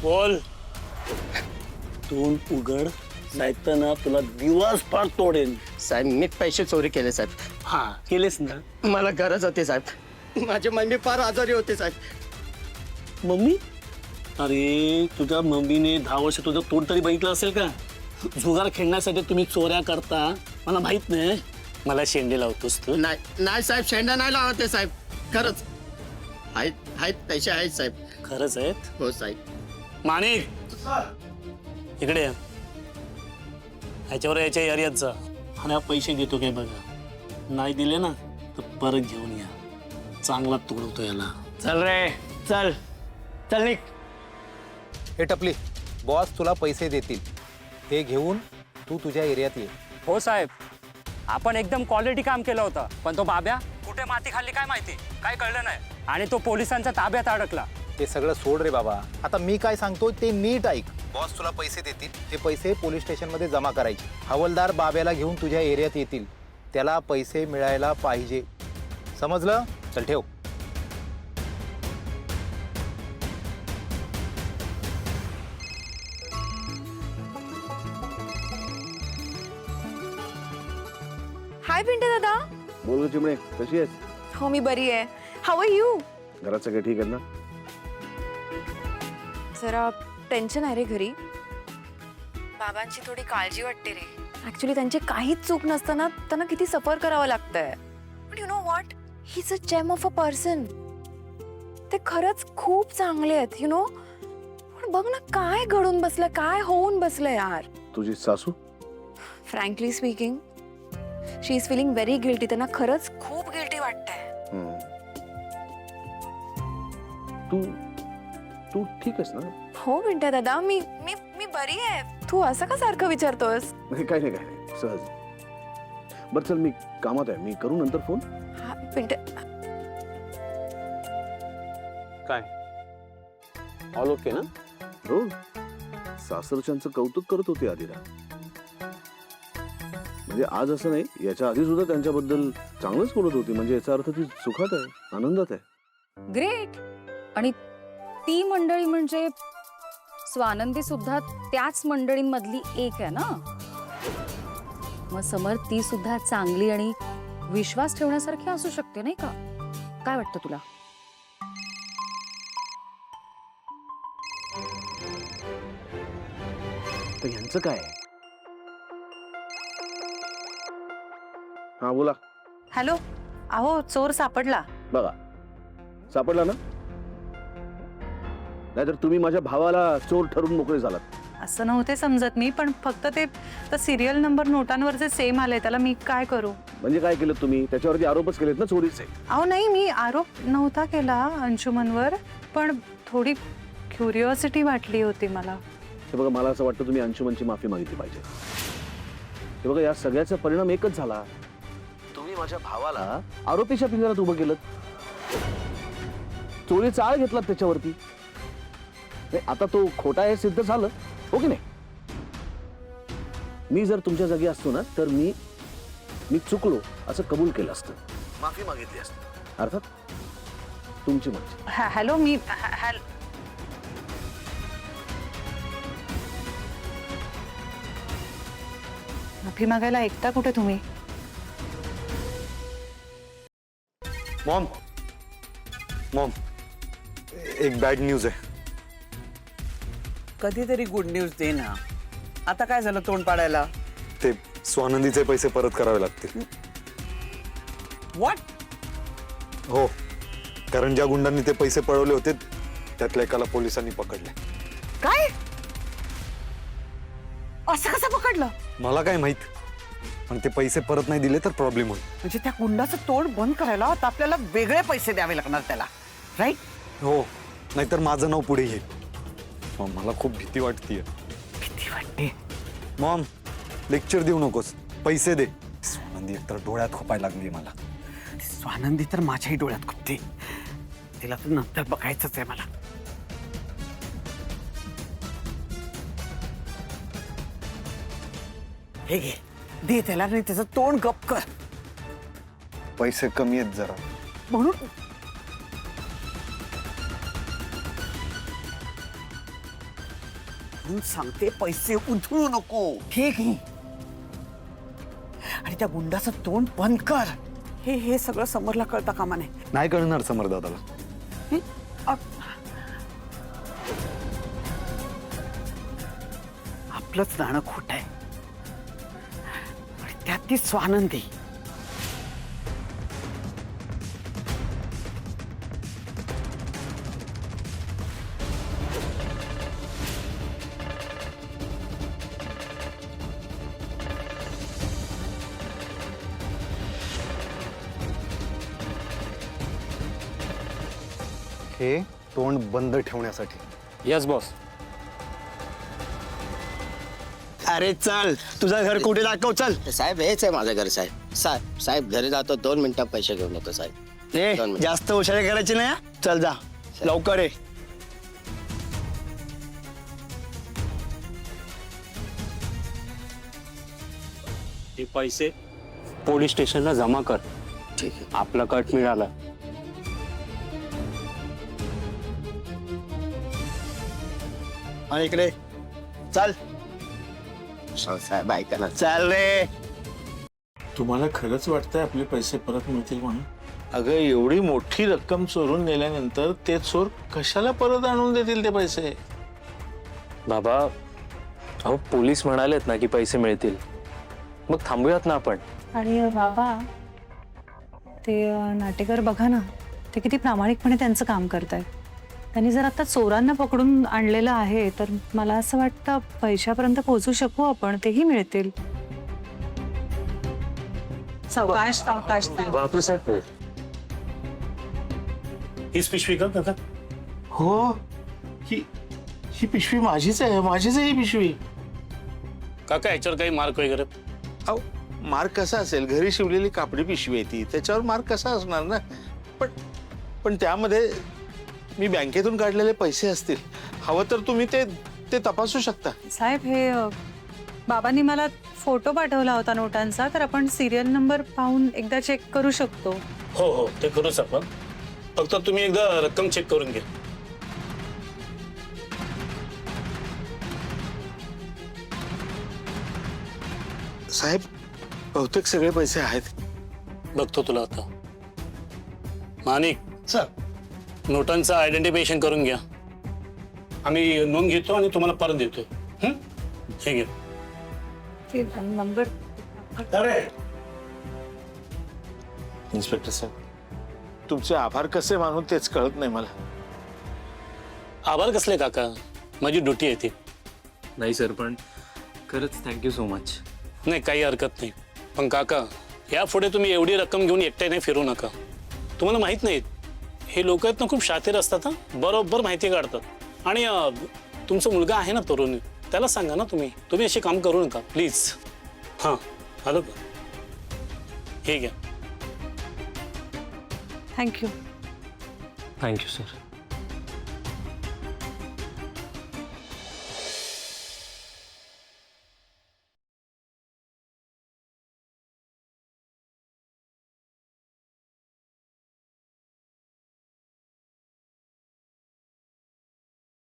बोल. तोंड उघड नाहीतर ना तुला दिवस पार तोडेन. साहेब मी पैसे चोरी केले साहेब. हा केलेस ना. मला गरज होती साहेब. माझी मम्मी फार आजारी होते साहेब. मम्मी? अरे तुझ्या मम्मीने 10 वर्ष तुझं तोंड तरी बघितलं असेल का? जुगार खेळण्यासाठी तुम्ही चोऱ्या करता मला माहित नाही. मला शेंडे लावतोस तू. नाही साहेब, शेंडा नाही लावते साहेब. खरंच आहेत पैसे आहेत साहेब. खरंच आहेत? हो साहेब. माणिक इकडे या. ह्याच्यावर याच्या एरियात जा आणि पैसे देतो काय बघा. नाही दिले ना तर परत घेऊन या. चांगला तोडवतो याला. चल रे चल चल निक. हे टपली, बॉस तुला पैसे देतील, ते घेऊन तू तुझ्या एरियात ये. हो साहेब, आपण एकदम क्वालिटी काम केलं होतं, पण तो बाब्या कुठे माती खाल्ली काय माहिती, काय कळलं नाही आणि तो पोलिसांच्या ताब्यात अडकला. ते सगळं सोड रे बाबा. आता मी काय सांगतो ते नीट ऐक. बॉस तुला पैसे देतील, ते पैसे पोलीस स्टेशनमध्ये जमा करायचे. हवालदार बाब्याला घेऊन तुझ्या एरियात येतील. त्याला पैसे मिळायला पाहिजे, समजलं? चल ठेव. हाय पिंटे दादा. बोल चिमणे, कशी आहेस? हो मी बरी आहे. How are you? घरात सगळे ठीक आहेत ना? जरा टेन्शन आहे रे घरी. बाबांची थोडी काळजी वाटते रे. ऍक्च्युली त्यांची काहीच चूक नसताना त्यांना किती सफर करावं लागतंय. But you know what, he is a gem of a person. ते खरंच खूप चांगले आहेत यू नो. पण बघ ना काय घडून बसलं, काय होऊन बसलं यार. तुझी सासू? Frankly speaking she is feeling very guilty. त्यांना खरंच खूप गिल्टी वाटतंय. तू तू ठीक आहेस ना? हो पिंट्या दादा, मी मी मी बरी आहे. तू असं का सारखं विचारतोस? नाही काय नाही सहज. बरं चल, मी कामात आहे, मी करू नंतर फोन. हा पिंट्या. काय ऑल ओके ना? हो, सासरच्यांचं कौतुक करत होते आधीला. म्हणजे आज असं नाही, याच्या आधी सुद्धा त्यांच्याबद्दल चांगलंच बोलत होती. म्हणजे याचा अर्थ ती सुखात आहे, आनंदात आहे. ग्रेट. आणि ती मंडळी म्हणजे स्वानंदी सुद्धा त्याच मंडळींमधली एक आहे ना. मग समर ती सुद्धा चांगली आणि विश्वास ठेवण्यासारखी असू शकते नाही का? काय वाटतं तुला? तर यांचं काय? हा बोला. हॅलो, अहो चोर सापडला. बघा, सापडला ना? नाहीतर तुम्ही माझ्या भावाला चोर ठरवून मोकळे झालात. असं नव्हते समजत मी, पण फक्त ते सिरियल नंबर नोटांवर जे सेम आले त्याला मी काय करू? म्हणजे काय केलं तुम्ही? त्याच्यावरती आरोपच केलेत ना चोरीचे. अहो नाही, मी आरोप नव्हता केला अंशुमनवर, पण थोडी क्युरिओसिटी वाटली होती मला. हे बघा, मला असं वाटतं तुम्ही अंशुमनची माफी मागितली पाहिजे. हे बघा, या सगळ्याचा परिणाम एकच झाला. तुम्ही माझ्या भावाला आरोपीच्या पिंजऱ्यात उभं केलं, चोरीचा आळ घेतला त्याच्यावरती. आता तो खोटा आहे सिद्ध झालं, हो की नाही? मी जर तुमच्या जागी असतो ना तर मी चुकलो असं कबूल केलं असतं, माफी मागितली असती. अर्थात तुमची मर्जी. हॅलो, मी माफी मागायला ऐकता कुठे तुम्ही? मॉम, मॉम, एक बॅड न्यूज आहे. कधीतरी गुड न्यूज दे ना. आता काय झालं तोंड पाडायला? ते स्वानंदीचे पैसे परत करावे लागतील. व्हॉट? हो, कारण ज्या गुंडांनी ते पैसे पळवले होते त्यातल्या एकाला पोलिसांनी पकडले. काय? असं कसं पकडलं? मला काय माहित, पण ते पैसे परत नाही दिले तर प्रॉब्लेम होईल. म्हणजे त्या गुंडाचं तोंड बंद करायला आता आपल्याला वेगळे पैसे द्यावे लागणार त्याला, राईट? हो, नाहीतर माझं नाव पुढे येईल. मॉम, मला खूप भीती वाटतेय. भीती वाटते? मॉम, लेक्चर देऊ नकोस, पैसे दे. स्वानंदी एकतर डोळ्यात खोपायला लागली मला. स्वानंदी तर माझ्याही डोळ्यात खुपते. तिला तर नंतर बघायचंच आहे मला. हे घे, दे त्याला, नाही त्याचं तोंड गप कर. पैसे कमी आहेत जरा म्हणून म्हणून सांगते पैसे उधळू नको. ठीक आहे. आणि त्या गुंडाचं तोंड बंद कर. हे सगळं समरला कळता कामा नये. नाही कळणार समर दादाला. आपलंच नाणं खोट आहे. आणि त्यात ती स्वानंदी. हे तोंड बंद ठेवण्यासाठी. Yes boss. अरे चल, तुझं घर कुठे दाखव. चल साहेब, हेच आहे माझं घर. साहेब घरी जातो, 2 मिनिटात पैसे घेऊन येतो साहेब. दोन मिनिटं. जास्त हुशारी करायची नाही. चल जा लवकर ये. हे पैसे पोलीस स्टेशनला जमा कर. ठीक आहे. आपला कट मिळाला. आणि इकडे चल. साहेब ऐका ना. चल रे. तुम्हाला खरंच वाटतंय आपले पैसे परत मिळतील म्हणून? अगं एवढी मोठी रक्कम चोरून नेल्यानंतर ते चोर कशाला परत आणून देतील ते पैसे? बाबा, अहो पोलीस म्हणालेत ना की पैसे मिळतील. मग थांबूयात ना आपण. आणि बाबा, ते नाटेकर बघा ना, ते किती प्रामाणिकपणे त्यांचं काम करतायत. त्यांनी जर आता चोरांना पकडून आणलेलं आहे, तर मला असं वाटतं पैशापर्यंत पोहोचू शकू आपण, तेही मिळतील. सावकाश सावकाश. बापरे साहेब, हीच पिशवी का काका? हो, ही पिशवी माझीच आहे ही पिशवी. काका याच्यावर काही मार्क वगैरे? अहो मार्क कसा असेल? घरी शिवलेली कापडी पिशवी आहे ती, त्याच्यावर मार्क कसा असणार ना? पण त्यामध्ये मी बँकेतून काढलेले पैसे असतील. हवं तर तुम्ही ते तपासू शकता. साहेब, हे बाबांनी मला फोटो पाठवला होता नोटांचा, तर आपण सिरियल नंबर पाहून एकदा चेक करू शकतो. हो हो, ते करूच आपण. फक्त तुम्ही एकदा रक्कम चेक करून घ्या. साहेब बहुतेक सगळे पैसे आहेत. बघतो तुला आता. माणिक सर, नोटांचं आयडेंटिफिकेशन करून घ्या. आम्ही नोंद घेतो आणि तुम्हाला परत देतो. हे घे. नंबर. इन्स्पेक्टर साहेब, तुमचे आभार कसे मानू तेच कळत नाही मला. आभार कसले काका? माझी ड्युटी आहे ती. नाही सर, पण खरंच थँक्यू सो मच. नाही, काही हरकत नाही. पण काका, यापुढे तुम्ही एवढी रक्कम घेऊन एकट्याने फिरू नका. तुम्हाला माहित नाही, हे लोक आहेत ना, खूप शातीर असतात. बरोबर माहिती काढतात. आणि तुमचा मुलगा आहे ना तरुण, त्याला सांगा ना तुम्ही असे काम करू नका प्लीज. हां, आलं का? हे घ्या. थँक्यू. Thank you sir.